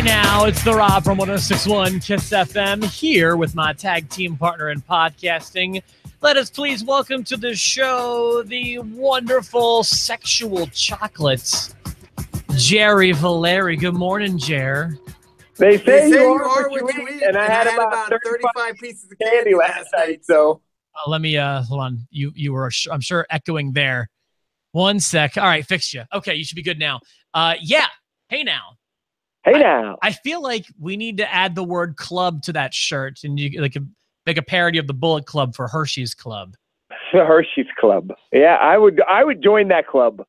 Hey now, it's the Rob from 106.1 Kiss FM here with my tag team partner in podcasting. Let us please welcome to the show the wonderful sexual chocolates, Jerry Valeri. Good morning, Jer. They say you are what you eat, and I had about 35 pieces of candy last night. So let me hold on. You were, I'm sure, echoing there. One sec. All right, fixed you. Okay, you should be good now. Yeah. Hey now. Hey now. I feel like we need to add the word club to that shirt, and you like make a parody of the Bullet Club for Hershey's Club. The Hershey's Club. Yeah, I would join that club.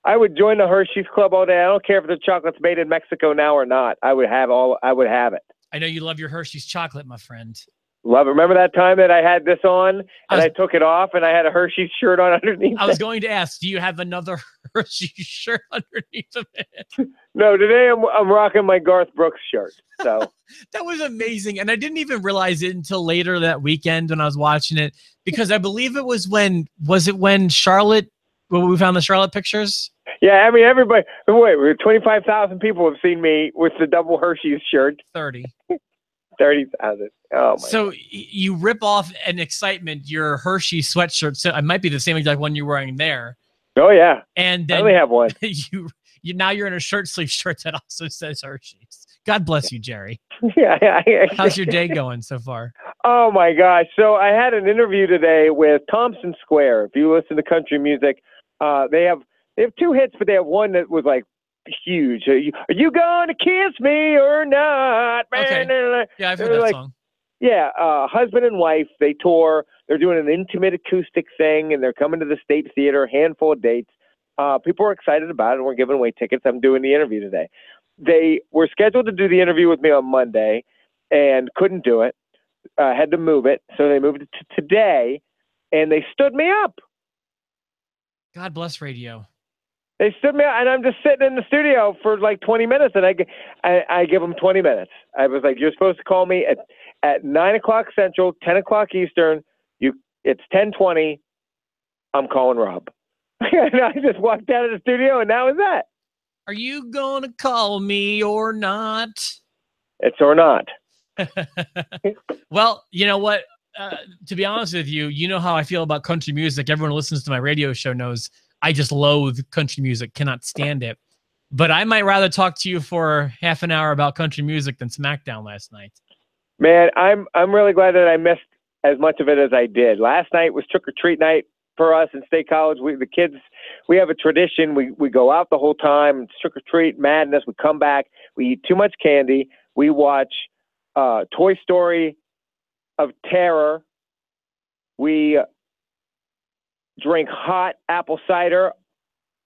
I would join the Hershey's Club all day. I don't care if the chocolate's made in Mexico now or not. I would have it. I know you love your Hershey's chocolate, my friend. Love it. Remember that time that I had this on and I took it off and I had a Hershey's shirt on underneath? I was going to ask, do you have another Hershey's shirt underneath of it? No, today I'm rocking my Garth Brooks shirt. So that was amazing. And I didn't even realize it until later that weekend when I was watching it, because I believe it was when Charlotte, when we found the Charlotte pictures? Yeah, I mean, everybody, wait, 25,000 people have seen me with the double Hershey's shirt. 30,000. Oh my So God. You rip off an excitement, your Hershey sweatshirt. So it might be the same exact one you're wearing there. Oh yeah. And then I only have one. Now you're in a shirt sleeve shirt that also says Hershey's. God bless you, Jerry. Yeah. How's your day going so far? Oh my gosh. So I had an interview today with Thompson Square. If you listen to country music, they have two hits, but they have one that was like huge. Are you gonna kiss me or not? Okay. Yeah, I've heard that song. Yeah, husband and wife, they tour. They're doing an intimate acoustic thing, and they're coming to the State Theater, a handful of dates. People are excited about it, and we're giving away tickets. I'm doing the interview today. They were scheduled to do the interview with me on Monday and couldn't do it. Had to move it, so they moved it to today, and they stood me up. God bless radio. They stood me up, and I'm just sitting in the studio for like 20 minutes, and I give them 20 minutes. I was like, you're supposed to call me at 9 o'clock Central, 10 o'clock Eastern. It's 10:20. I'm calling Rob. And I just walked out of the studio, and that was that. Are you going to call me or not? It's or not. Well, you know what? To be honest with you, you know how I feel about country music. Everyone who listens to my radio show knows I just loathe country music, cannot stand it. But I might rather talk to you for half an hour about country music than SmackDown last night. Man, I'm really glad that I missed as much of it as I did. Last night was trick-or-treat night for us in State College. The kids, we have a tradition. We go out the whole time. It's trick-or-treat madness. We come back. We eat too much candy. We watch Toy Story of Terror. We drink hot apple cider.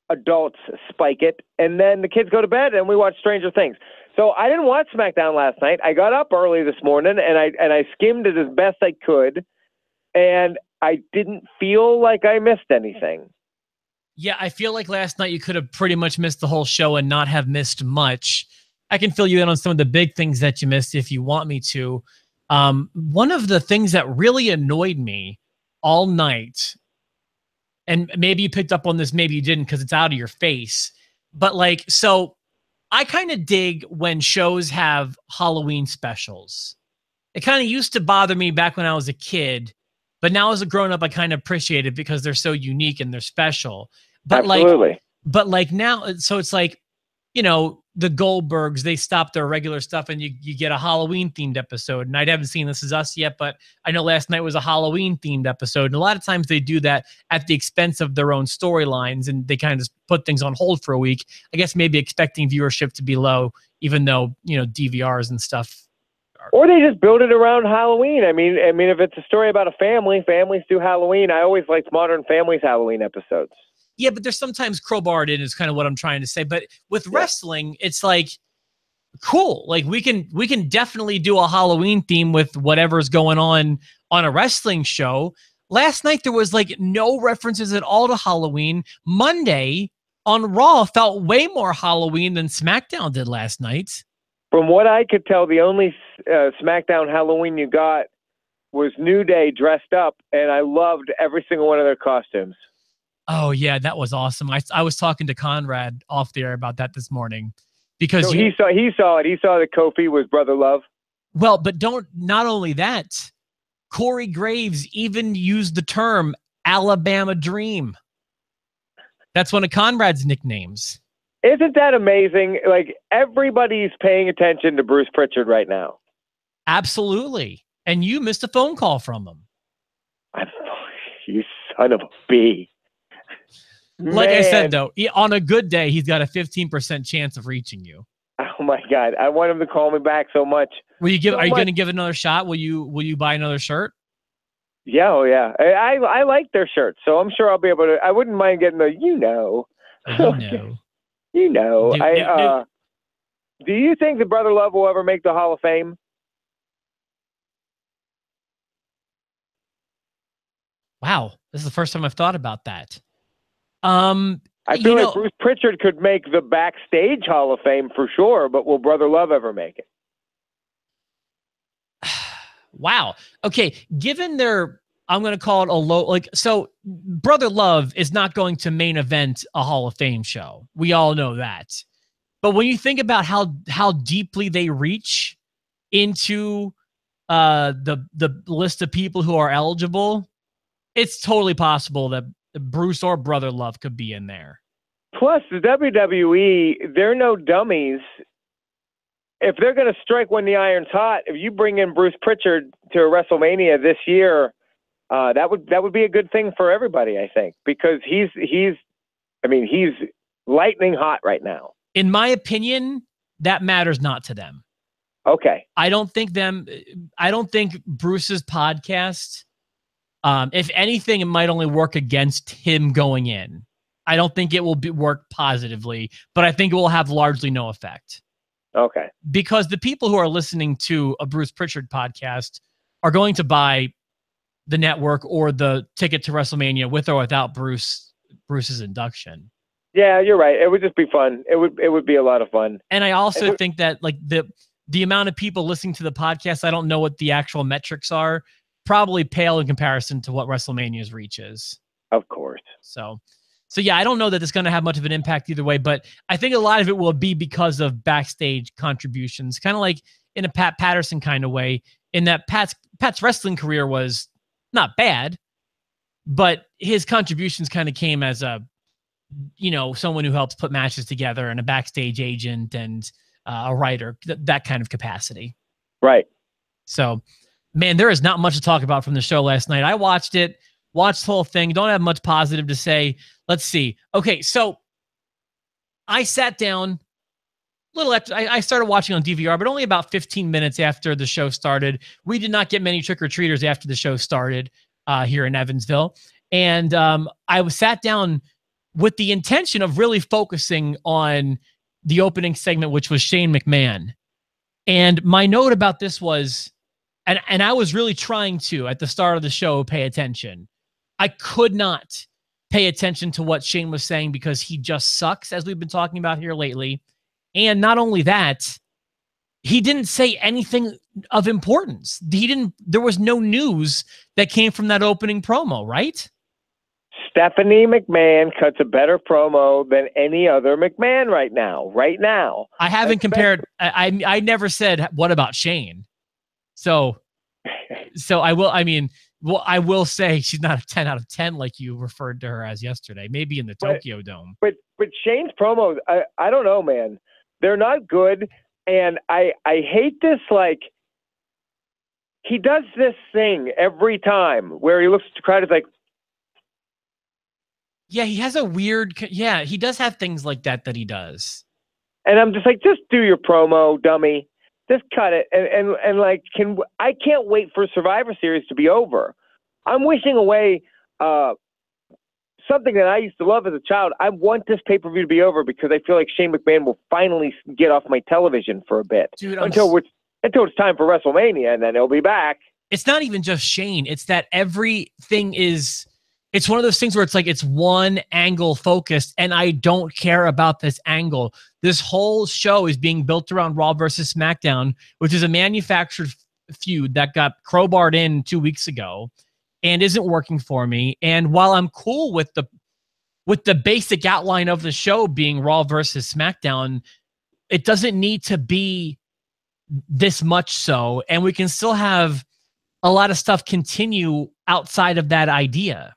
Adults spike it. And then the kids go to bed and we watch Stranger Things. So I didn't watch SmackDown last night. I got up early this morning and I skimmed it as best I could. And I didn't feel like I missed anything. Yeah, I feel like last night you could have pretty much missed the whole show and not have missed much. I can fill you in on some of the big things that you missed if you want me to. One of the things that really annoyed me all night, and maybe you picked up on this, maybe you didn't because it's out of your face, but like, so I kind of dig when shows have Halloween specials. It kind of used to bother me back when I was a kid, but now as a grown up, I kind of appreciate it because they're so unique and they're special. But Absolutely. like now, so it's like, you know, the Goldbergs, they stop their regular stuff and you get a Halloween themed episode. And I haven't seen This Is Us yet, but I know last night was a Halloween themed episode. And a lot of times they do that at the expense of their own storylines and they kind of put things on hold for a week. I guess maybe expecting viewership to be low, even though, you know, DVRs and stuff. Or they just build it around Halloween. I mean, if it's a story about a family, families do Halloween. I always liked Modern Family's Halloween episodes. Yeah, but there's sometimes crowbarred in is kind of what I'm trying to say. But with wrestling, it's like, cool. Like we can definitely do a Halloween theme with whatever's going on a wrestling show. Last night, there was like no references at all to Halloween. Monday on Raw felt way more Halloween than SmackDown did last night. From what I could tell, the only SmackDown Halloween you got was New Day dressed up, and I loved every single one of their costumes. Oh, yeah, that was awesome. I was talking to Conrad off the air about that this morning. because so he saw it. He saw that Kofi was Brother Love. Well, but not only that, Corey Graves even used the term Alabama Dream. That's one of Conrad's nicknames. Isn't that amazing? Like, everybody's paying attention to Bruce Pritchard right now. Absolutely. And you missed a phone call from him. You son of a bee. Like I said, though, on a good day, he's got a 15% chance of reaching you. Oh my God. I want him to call me back so much. Are you going to give another shot? Will you buy another shirt? Yeah, oh yeah. I like their shirts, so I'm sure I'll be able to. I wouldn't mind getting a, You know. Do you think that Brother Love will ever make the Hall of Fame? Wow, this is the first time I've thought about that. I feel like Bruce Pritchard could make the backstage Hall of Fame for sure, but will Brother Love ever make it? Wow. Okay. Given I'm going to call it a low, so Brother Love is not going to main event a Hall of Fame show. We all know that. But when you think about how deeply they reach into the list of people who are eligible, it's totally possible that Bruce or Brother Love could be in there. Plus, the WWE, they're no dummies. If they're going to strike when the iron's hot, if you bring in Bruce Pritchard to WrestleMania this year, that would be a good thing for everybody, I think, because he's lightning hot right now. In my opinion, that matters not to them. Okay. I don't think Bruce's podcast, if anything, it might only work against him going in. I don't think it will work positively, but I think it will have largely no effect. Okay. Because the people who are listening to a Bruce Pritchard podcast are going to buy the network or the ticket to WrestleMania with or without Bruce's induction. Yeah, you're right. It would just be fun. It would be a lot of fun. And I also think that like the amount of people listening to the podcast, I don't know what the actual metrics are, probably pale in comparison to what WrestleMania's reach is. Of course. So yeah, I don't know that it's going to have much of an impact either way, but I think a lot of it will be because of backstage contributions, kind of like in a Pat Patterson kind of way, in that Pat's wrestling career was not bad, but his contributions kind of came as someone who helps put matches together and a backstage agent and a writer, that kind of capacity. Right. So, man, there is not much to talk about from the show last night. I watched the whole thing. Don't have much positive to say. Let's see. Okay, so I sat down a little after I started watching on DVR, but only about 15 minutes after the show started. We did not get many trick-or-treaters after the show started here in Evansville. And I sat down with the intention of really focusing on the opening segment, which was Shane McMahon. And my note about this was, and I was really trying to, at the start of the show, pay attention. I could not pay attention to what Shane was saying because he just sucks, as we've been talking about here lately. And not only that, he didn't say anything of importance. There was no news that came from that opening promo, right? Stephanie McMahon cuts a better promo than any other McMahon right now. I haven't compared. I never said, what about Shane? So I will say she's not a 10 out of 10 like you referred to her as yesterday, maybe in the Tokyo Dome. But Shane's promos, I don't know, man. They're not good. And I hate this, like, he does this thing every time where he looks at the crowd, is like, yeah, he has a weird, he does have things like that he does. And I'm just like, just do your promo, dummy. Just cut it. And like, I can't wait for Survivor Series to be over. I'm wishing away something that I used to love as a child. I want this pay-per-view to be over because I feel like Shane McMahon will finally get off my television for a bit. Dude, until it's time for WrestleMania, and then he'll be back. It's not even just Shane. It's that everything is... It's one of those things where it's like it's one angle focused, and I don't care about this angle. This whole show is being built around Raw versus SmackDown, which is a manufactured feud that got crowbarred in 2 weeks ago and isn't working for me. And while I'm cool with the basic outline of the show being Raw versus SmackDown, it doesn't need to be this much so, and we can still have a lot of stuff continue outside of that idea.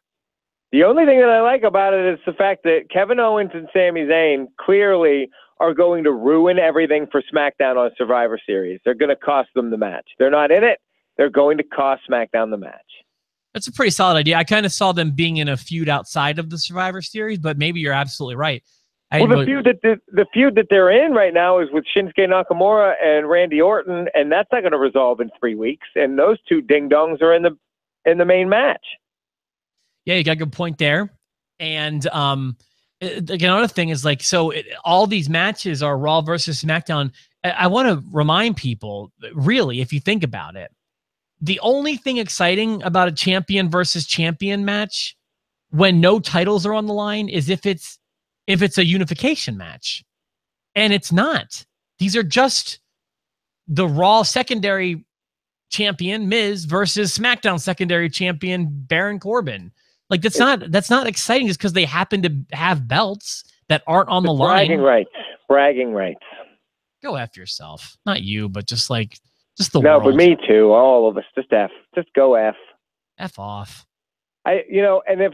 The only thing that I like about it is the fact that Kevin Owens and Sami Zayn clearly are going to ruin everything for SmackDown on Survivor Series. They're going to cost them the match. They're not in it. They're going to cost SmackDown the match. That's a pretty solid idea. I kind of saw them being in a feud outside of the Survivor Series, but maybe you're absolutely right. The feud that they're in right now is with Shinsuke Nakamura and Randy Orton, and that's not going to resolve in 3 weeks. And those two ding-dongs are in the main match. Yeah, you got a good point there. And another thing is like, so all these matches are Raw versus SmackDown. I want to remind people, really, if you think about it, the only thing exciting about a champion versus champion match when no titles are on the line is if it's a unification match. And it's not. These are just the Raw secondary champion, Miz, versus SmackDown secondary champion, Baron Corbin. Like, that's not exciting just because they happen to have belts that aren't on the line. Bragging rights. Go F yourself. Not you, but just the world. No, but me too. All of us. Just F. Just go F. F off. And if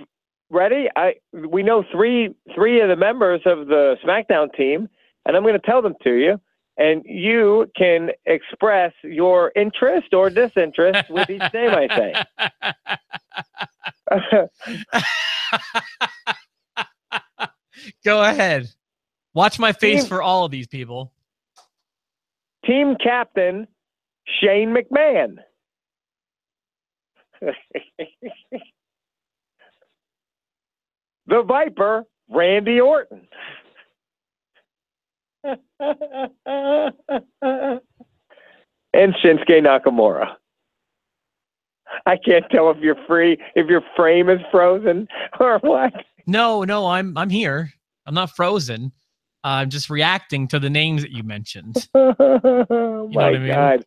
ready, we know three of the members of the SmackDown team, and I'm going to tell them to you, and you can express your interest or disinterest with each name I say. Go ahead. Watch my face for all of these people. Team captain, Shane McMahon. The Viper, Randy Orton. And Shinsuke Nakamura. I can't tell if you're free, if your frame is frozen or what. No, I'm here. I'm not frozen. I'm just reacting to the names that you mentioned. Oh my God.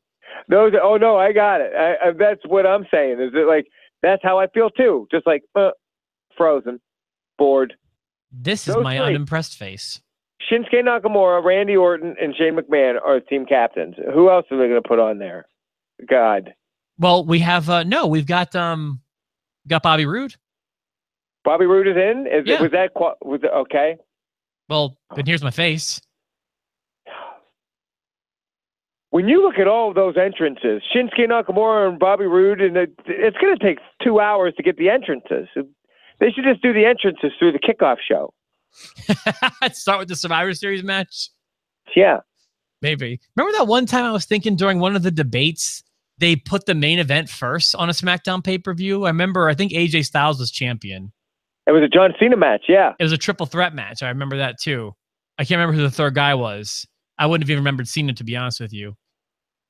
Those. Oh no, I got it. That's what I'm saying. Is it like that's how I feel too? Just like frozen, bored. This is my unimpressed face. Shinsuke Nakamura, Randy Orton, and Shane McMahon are team captains. Who else are they going to put on there? God. Well, we have we've got Bobby Roode. Bobby Roode is in. Was it okay? Well, then here's my face. When you look at all of those entrances, Shinsuke Nakamura and Bobby Roode, and it's going to take 2 hours to get the entrances. They should just do the entrances through the kickoff show. Start with the Survivor Series match? Yeah. Maybe. Remember that one time I was thinking during one of the debates, they put the main event first on a SmackDown pay-per-view? I think AJ Styles was champion. It was a John Cena match, yeah. It was a triple threat match. I remember that too. I can't remember who the third guy was. I wouldn't have even remembered Cena, to be honest with you.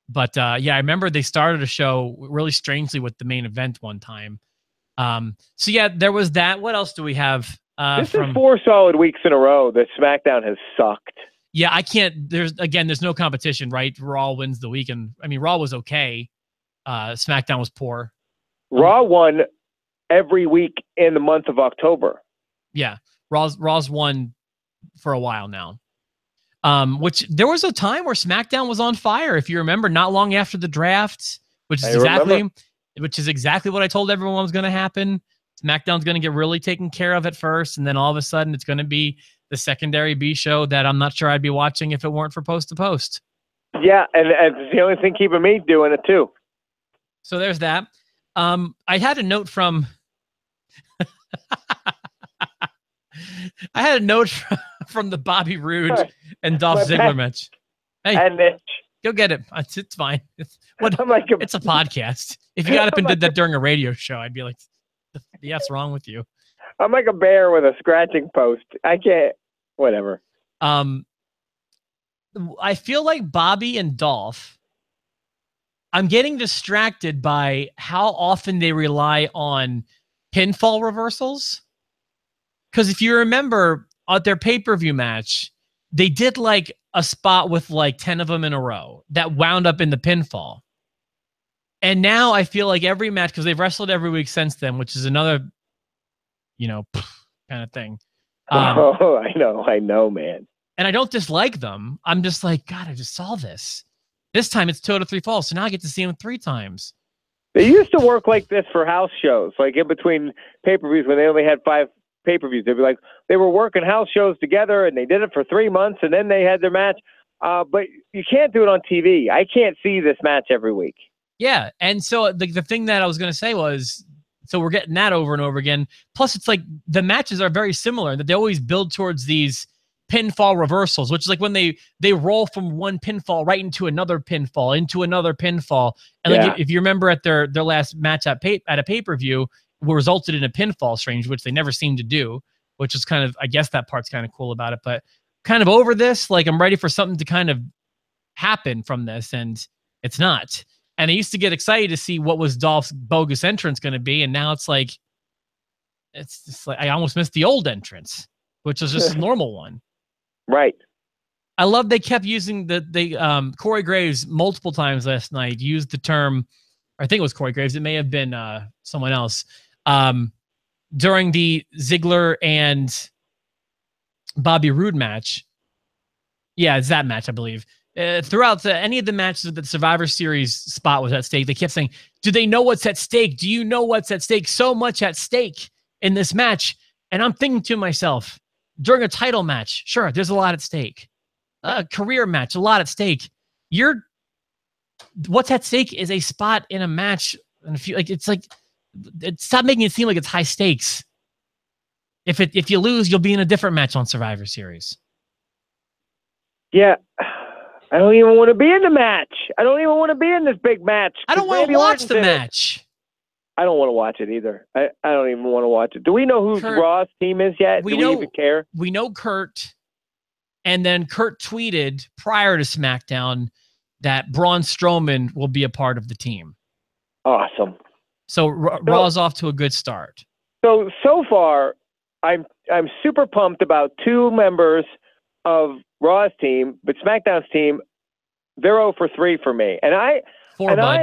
But yeah, I remember they started a show really strangely with the main event one time. So yeah, there was that. What else do we have? This is 4 solid weeks in a row that SmackDown has sucked. Yeah, I can't. There's no competition, right? Raw wins the week, and I mean, Raw was okay. SmackDown was poor. Raw won every week in the month of October. Yeah, Raw's won for a while now. Which there was a time where SmackDown was on fire, if you remember, not long after the draft, which is exactly what I told everyone was going to happen. SmackDown's going to get really taken care of at first, and then all of a sudden it's going to be the secondary B show that I'm not sure I'd be watching if it weren't for Post to Post. Yeah, and it's the only thing keeping me doing it too. So there's that. I had a note from from the Bobby Roode and Dolph Ziggler match. Hey, go get it. It's fine. It's a podcast. If you got up and did that during a radio show, I'd be like, the F's wrong with you? I'm like a bear with a scratching post. I can't. Whatever. I feel like Bobby and Dolph, I'm getting distracted by how often they rely on pinfall reversals. Because if you remember at their pay-per-view match, they did like a spot with like 10 of them in a row that wound up in the pinfall. And now I feel like every match, because they've wrestled every week since then, which is another, kind of thing. I know, man. And I don't dislike them. I'm just like, God, I just saw this. This time it's 2 out of 3 falls. So now I get to see them 3 times. They used to work like this for house shows, like in between pay-per-views when they only had 5 pay-per-views. They'd be like, they were working house shows together and they did it for 3 months and then they had their match. But you can't do it on TV. I can't see this match every week. Yeah. And so the thing that I was going to say was, so we're getting that over and over again. Plus it's like the matches are very similar, that they always build towards these pinfall reversals, which is like when they roll from one pinfall right into another pinfall, and like if you remember at their last match at a pay-per-view, resulted in a pinfall strange, which they never seem to do, which is kind of, I guess that part's kind of cool about it. But kind of over this, like I'm ready for something to kind of happen from this, and it's not. And I used to get excited to see what was Dolph's bogus entrance going to be, and now it's just like I almost missed the old entrance, which was just a normal one. Right. I love they kept using Corey Graves multiple times last night used the term, I think it was Corey Graves, it may have been someone else, during the Ziggler and Bobby Roode match. Yeah, it's that match, I believe. Throughout any of the matches that the Survivor Series spot was at stake, they kept saying, do they know what's at stake? Do you know what's at stake? So much at stake in this match. And I'm thinking to myself, during a title match, sure, there's a lot at stake. A career match, a lot at stake. What's at stake is a spot in a match. And if you stop making it seem like it's high stakes. If you lose, you'll be in a different match on Survivor Series. Yeah. I don't even want to be in the match. I don't even want to be in this big match. I don't want to watch the match. I don't want to watch it either. I don't even want to watch it. Do we know who Raw's team is yet? Do we even care? We know Kurt. And then Kurt tweeted prior to SmackDown that Braun Strowman will be a part of the team. Awesome. So Raw's off to a good start. So far, I'm super pumped about 2 members of Raw's team, but SmackDown's team, they're 0 for 3 for me. And I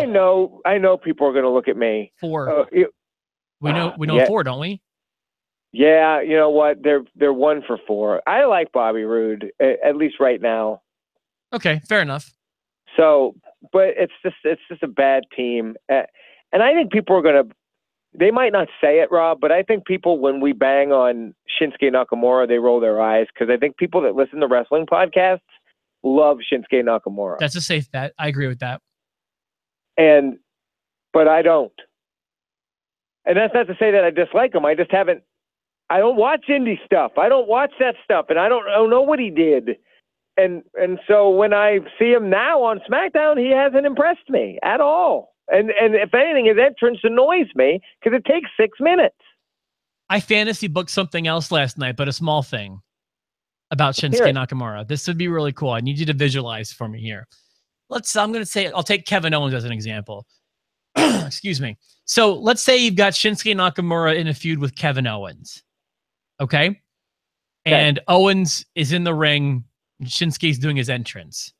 know people are going to look at me. 4. We know 4, don't we? Yeah, you know what? They're 1 for 4. I like Bobby Roode, at least right now. Okay, fair enough. So, but it's just a bad team, and I think people are going to. They might not say it, Rob, but I think people, when we bang on Shinsuke Nakamura, they roll their eyes, because I think people that listen to wrestling podcasts love Shinsuke Nakamura. That's a safe bet. I agree with that. But I don't. And that's not to say that I dislike him. I just haven't. I don't watch indie stuff. I don't watch that stuff, and I don't know what he did. And so when I see him now on SmackDown, he hasn't impressed me at all. And if anything, his entrance annoys me because it takes 6 minutes. I fantasy booked something else last night, but a small thing about Shinsuke Nakamura. This would be really cool. I need you to visualize for me here. I'll take Kevin Owens as an example. Excuse me. So let's say you've got Shinsuke Nakamura in a feud with Kevin Owens. Okay? And Owens is in the ring. Shinsuke's doing his entrance.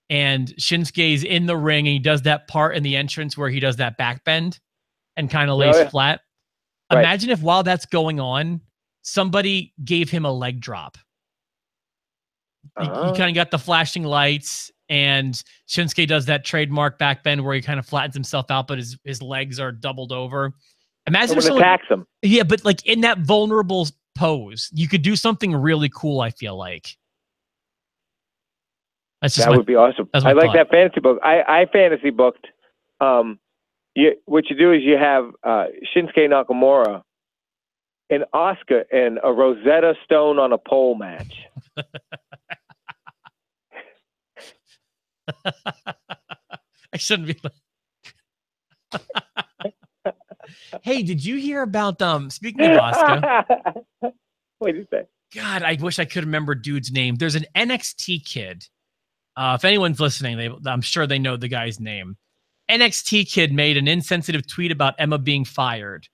And Shinsuke's in the ring, and he does that part in the entrance where he does that back bend and kind of lays flat. Right. Imagine if while that's going on, somebody gave him a leg drop. He kind of got the flashing lights, and Shinsuke does that trademark back bend where he kind of flattens himself out, but his legs are doubled over. Imagine if someone attacks him. Yeah, but like in that vulnerable pose, you could do something really cool, I feel like. That would be awesome. I like that fantasy book. I fantasy booked. What you do is you have Shinsuke Nakamura and Asuka in a Rosetta Stone on a pole match. I shouldn't be. Hey, did you hear about speaking of Asuka? What did you say? God, I wish I could remember dude's name. There's an NXT kid. If anyone's listening, I'm sure they know the guy's name. NXT kid made an insensitive tweet about Emma being fired.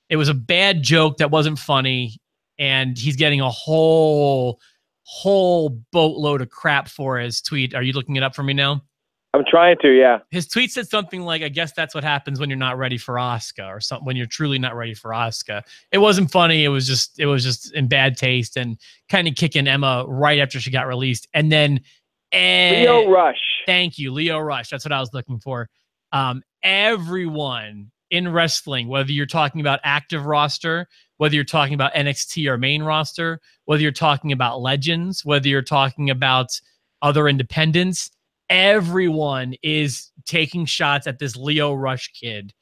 It was a bad joke that wasn't funny, and he's getting a whole boatload of crap for his tweet. Are you looking it up for me now? I'm trying to, yeah. His tweet said something like, I guess that's what happens when you're not ready for Asuka, or something, when you're truly not ready for Asuka. It wasn't funny. It was just in bad taste and kind of kicking Emma right after she got released. And then Leo Rush. Thank you, Leo Rush. That's what I was looking for. Everyone in wrestling, whether you're talking about active roster, whether you're talking about NXT or main roster, whether you're talking about legends, whether you're talking about other independents, everyone is taking shots at this Leo Rush kid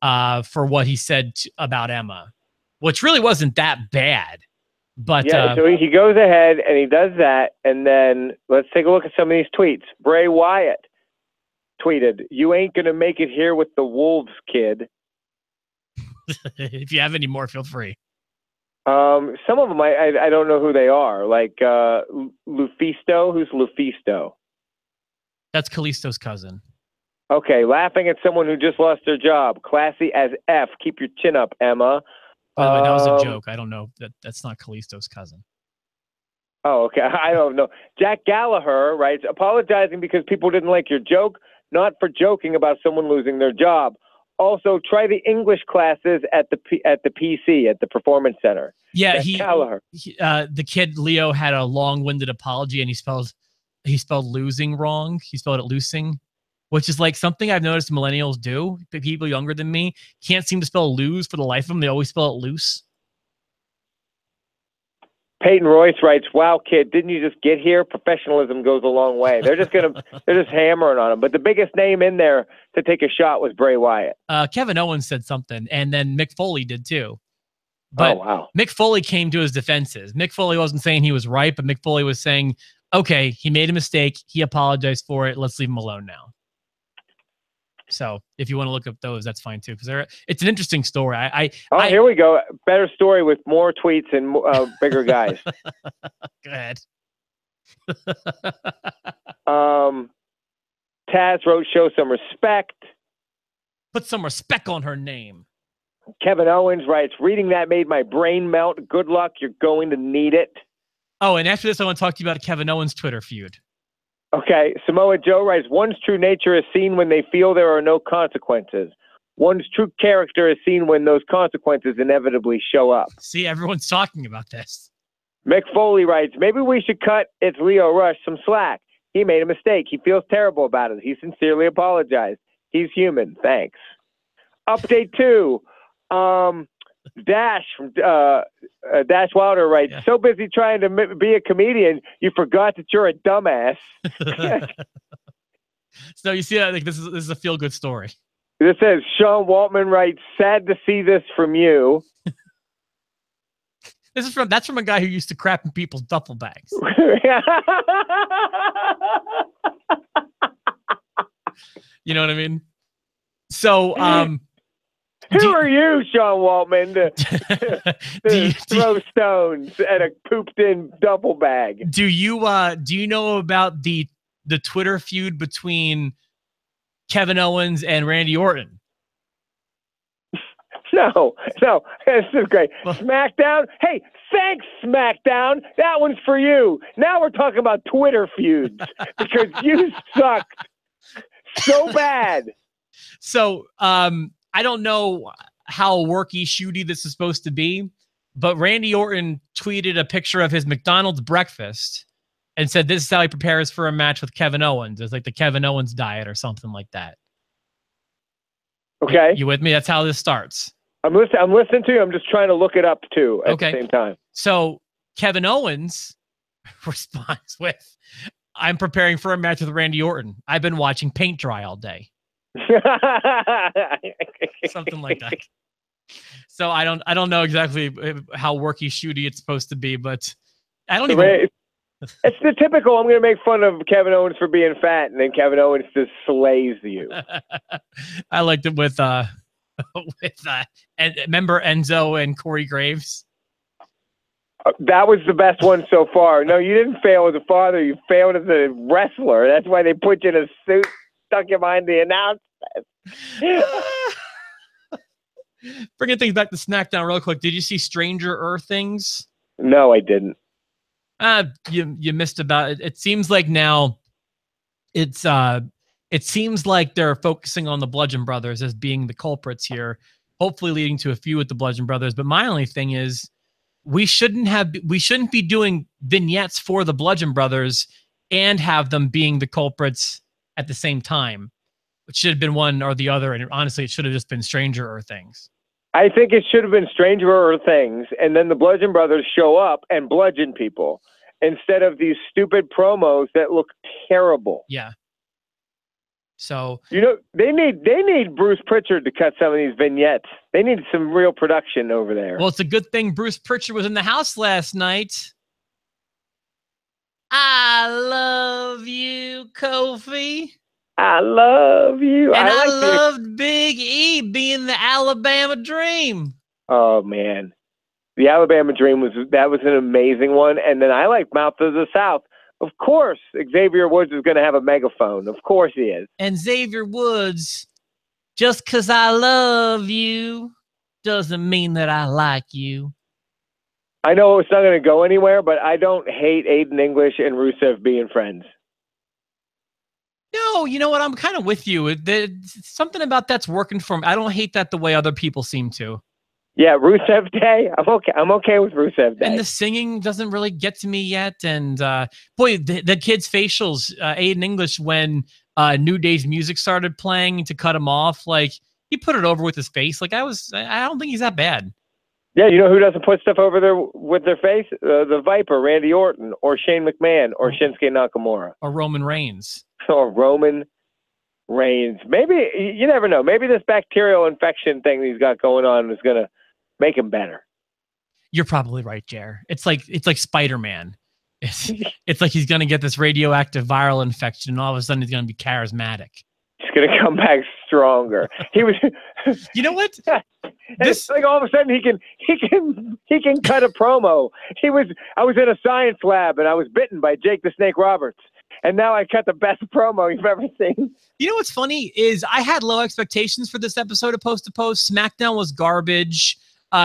for what he said about Emma, which really wasn't that bad. But yeah, so he goes ahead and he does that, and then let's take a look at some of these tweets. Bray Wyatt tweeted, "You ain't gonna make it here with the Wolves, kid." If you have any more, feel free. Some of them I don't know who they are. Like Lufisto. Who's Lufisto? That's Kalisto's cousin. Okay, laughing at someone who just lost their job. Classy as F. Keep your chin up, Emma. By the way, that was a joke. I don't know. That's not Kalisto's cousin. Oh, okay. I don't know. Jack Gallagher writes, apologizing because people didn't like your joke, not for joking about someone losing their job. Also, try the English classes at the PC, at the Performance Center. Yeah, Gallagher. The kid Leo had a long-winded apology, and he spelled losing wrong. He spelled it loosing, which is like something I've noticed millennials do. People younger than me can't seem to spell lose for the life of them. They always spell it loose. Peyton Royce writes, "Wow, kid, didn't you just get here? Professionalism goes a long way." They're just hammering on him. But the biggest name in there to take a shot was Bray Wyatt. Kevin Owens said something, and then Mick Foley did too. But oh, wow. Mick Foley came to his defenses. Mick Foley wasn't saying he was right, but Mick Foley was saying, okay, he made a mistake. He apologized for it. Let's leave him alone now. So if you want to look up those, that's fine too, because it's an interesting story. Here we go. Better story with more tweets and bigger guys. Go ahead. Taz wrote, "Show some respect." Put some respect on her name. Kevin Owens writes, "Reading that made my brain melt. Good luck. You're going to need it." Oh, and after this, I want to talk to you about Kevin Owens' Twitter feud. Okay, Samoa Joe writes, "One's true nature is seen when they feel there are no consequences. One's true character is seen when those consequences inevitably show up." See, everyone's talking about this. Mick Foley writes, "Maybe we should cut It's Leo Rush some slack. He made a mistake. He feels terrible about it. He sincerely apologized. He's human. Thanks." Update 2. Dash from Dash Wilder writes, "So busy trying to be a comedian, you forgot that you're a dumbass." So you see, I think this is a feel good story. This says Sean Waltman writes, "Sad to see this from you." That's from a guy who used to crap in people's duffel bags. You know what I mean? So, who are you, Sean Waltman, to throw stones at a pooped-in duffel bag? Do you know about the Twitter feud between Kevin Owens and Randy Orton? No. This is great. SmackDown. Hey, thanks, SmackDown. That one's for you. Now we're talking about Twitter feuds because you sucked so bad. So, I don't know how worky shooty this is supposed to be, but Randy Orton tweeted a picture of his McDonald's breakfast and said this is how he prepares for a match with Kevin Owens. It's like the Kevin Owens diet or something like that. Okay. You with me? That's how this starts. I'm listening to you. I'm just trying to look it up too at the same time. So Kevin Owens responds with, "I'm preparing for a match with Randy Orton. I've been watching paint dry all day." Something like that. So I don't know exactly how worky shooty it's supposed to be, but I don't even. It's the typical. I'm going to make fun of Kevin Owens for being fat, and then Kevin Owens just slays you. I liked it with and remember Enzo and Corey Graves. That was the best one so far. No, you didn't fail as a father. You failed as a wrestler. That's why they put you in a suit, stuck you behind the announcement. Bringing things back to SmackDown real quick. Did you see Stranger Things? No, I didn't. You missed about it. It seems like now it's It seems like they're focusing on the Bludgeon Brothers as being the culprits here, hopefully leading to a feud with the Bludgeon Brothers. But my only thing is, we shouldn't be doing vignettes for the Bludgeon Brothers and have them being the culprits at the same time. It should have been one or the other, and honestly, it should have just been Stranger or Things. I think it should have been Stranger or Things, and then the Bludgeon Brothers show up and bludgeon people instead of these stupid promos that look terrible. Yeah. So they need Bruce Pritchard to cut some of these vignettes. They need some real production over there. Well, it's a good thing Bruce Pritchard was in the house last night. I love you, Kofi. I love you. And I loved Big E being the Alabama Dream. Oh, man. The Alabama Dream was an amazing one. And then I like Mouth of the South. Of course, Xavier Woods is going to have a megaphone. Of course he is. And Xavier Woods, just because I love you doesn't mean that I like you. I know it's not going to go anywhere, but I don't hate Aiden English and Rusev being friends. No, you know what? I'm kind of with you. Something about that's working for me. I don't hate that the way other people seem to. Yeah, Rusev Day. I'm okay. I'm okay with Rusev Day. And the singing doesn't really get to me yet. And boy, the kids' facials, Aiden English, when New Day's music started playing to cut him off, like he put it over with his face. Like I don't think he's that bad. Yeah, you know who doesn't put stuff over there with their face? The Viper, Randy Orton, or Shane McMahon, or Shinsuke Nakamura, or Roman Reigns, or Roman Reigns. Maybe you never know. Maybe this bacterial infection thing he's got going on is going to make him better. You're probably right, Jer. It's like Spider-Man. It's like he's going to get this radioactive viral infection, and all of a sudden he's going to be charismatic. He's going to come back stronger. He was. You know what? It's like all of a sudden he can cut a promo. I was in a science lab and I was bitten by Jake the Snake Roberts, and now I cut the best promo you've ever seen. You know what's funny is I had low expectations for this episode of Post to Post. SmackDown was garbage.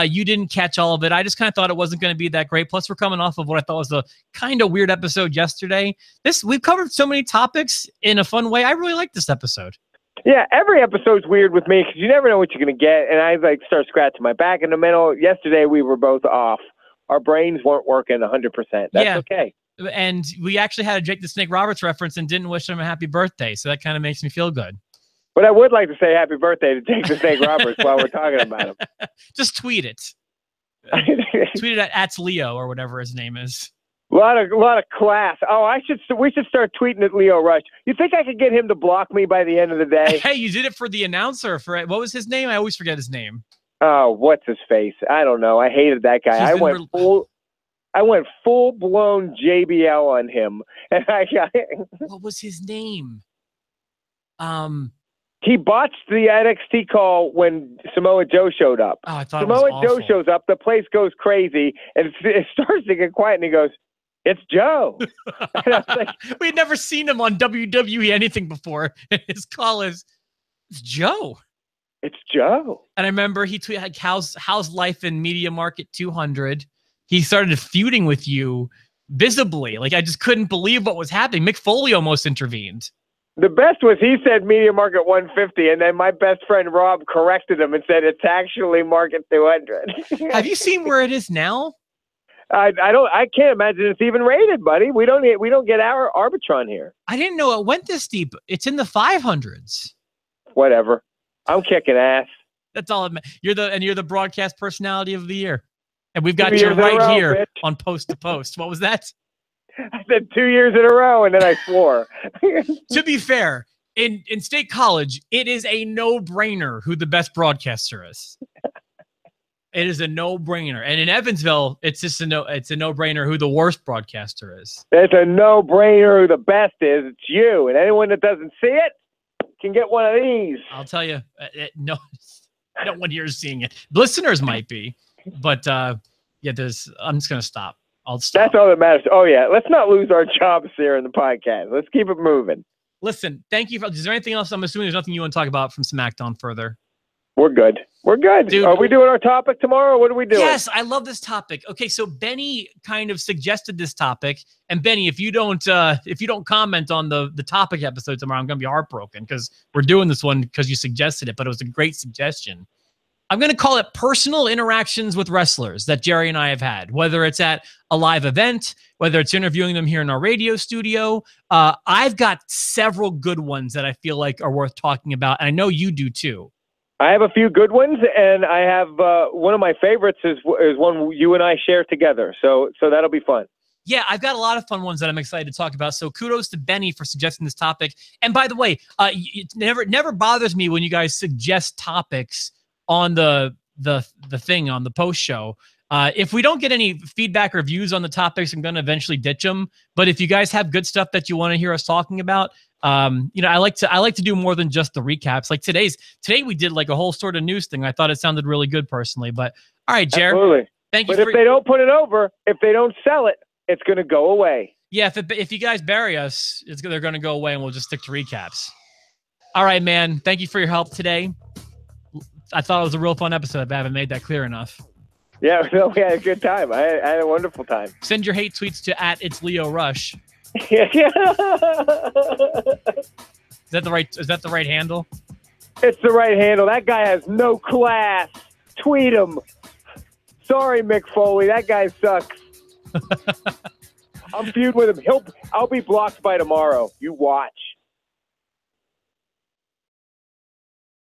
You didn't catch all of it. I just kind of thought it wasn't going to be that great. Plus, we're coming off of what I thought was a kind of weird episode yesterday. We've covered so many topics in a fun way. I really like this episode. Yeah, every episode's weird with me because you never know what you're going to get, and I start scratching my back in the middle. Yesterday, we were both off. Our brains weren't working 100%. That's okay. And we actually had a Jake the Snake Roberts reference and didn't wish him a happy birthday, so that kind of makes me feel good. But I would like to say happy birthday to Jake the Snake Roberts while we're talking about him. Just tweet it. Tweet it at Leo or whatever his name is. A lot of class. Oh, we should start tweeting at Leo Rush. You think I could get him to block me by the end of the day? Hey, you did it for the announcer. What was his name? I always forget his name. Oh, what's his face? I don't know. I hated that guy. I went full blown JBL on him. And what was his name? He botched the NXT call when Samoa Joe showed up. Oh, I thought Samoa Joe shows up, the place goes crazy, and it starts to get quiet, and he goes, "It's Joe." We'd never seen him on WWE anything before. His call is, "It's Joe." It's Joe. And I remember he tweeted, like, how's life in Media Market 200? He started feuding with you visibly. Like, I just couldn't believe what was happening. Mick Foley almost intervened. The best was he said Media Market 150, and then my best friend Rob corrected him and said it's actually Market 200. Have you seen where it is now? I can't imagine it's even rated, buddy. We don't get our Arbitron here. I didn't know it went this deep. It's in the 500s. Whatever. I'm kicking ass. That's all. You're the broadcast personality of the year, and we've got you right here, bitch, on Post to Post. What was that? I said 2 years in a row, and then I swore. To be fair, in State College, it is a no-brainer who the best broadcaster is. It is a no-brainer. And in Evansville, it's a no-brainer who the worst broadcaster is. It's a no-brainer who the best is. It's you. And anyone that doesn't see it can get one of these. I'll tell you, no one here is seeing it. Listeners might be, but I'm just going to stop. I'll stop. That's all that matters. Oh, yeah. Let's not lose our jobs here in the podcast. Let's keep it moving. Listen, thank you. Is there anything else? I'm assuming there's nothing you want to talk about from SmackDown further. We're good. We're good. Dude, are we doing our topic tomorrow? Or what are we doing? Yes, I love this topic. Okay, so Benny kind of suggested this topic, and Benny, if you don't comment on the topic episode tomorrow, I'm gonna be heartbroken because we're doing this one because you suggested it. But it was a great suggestion. I'm gonna call it personal interactions with wrestlers that Jerry and I have had, whether it's at a live event, whether it's interviewing them here in our radio studio. I've got several good ones that I feel like are worth talking about, and I know you do too. I have a few good ones, and I have one of my favorites is one you and I share together. So that'll be fun. Yeah, I've got a lot of fun ones that I'm excited to talk about. So kudos to Benny for suggesting this topic. And by the way, it never bothers me when you guys suggest topics on the thing on the post show. If we don't get any feedback or views on the topics, I'm going to eventually ditch them. But if you guys have good stuff that you want to hear us talking about, I like to do more than just the recaps. Like today we did like a whole sort of news thing. I thought it sounded really good personally. But all right, Jared. Absolutely. Thank you. But if they don't put it over, if they don't sell it, it's going to go away. Yeah, if you guys bury us, they're going to go away, and we'll just stick to recaps. All right, man. Thank you for your help today. I thought it was a real fun episode. If I haven't made that clear enough. Yeah, no, we had a good time. I had a wonderful time. Send your hate tweets to @It'sLeoRush. Yeah. Is that the right handle? It's the right handle. That guy has no class. Tweet him. Sorry, Mick Foley. That guy sucks. I'm feud with him. I'll be blocked by tomorrow. You watch.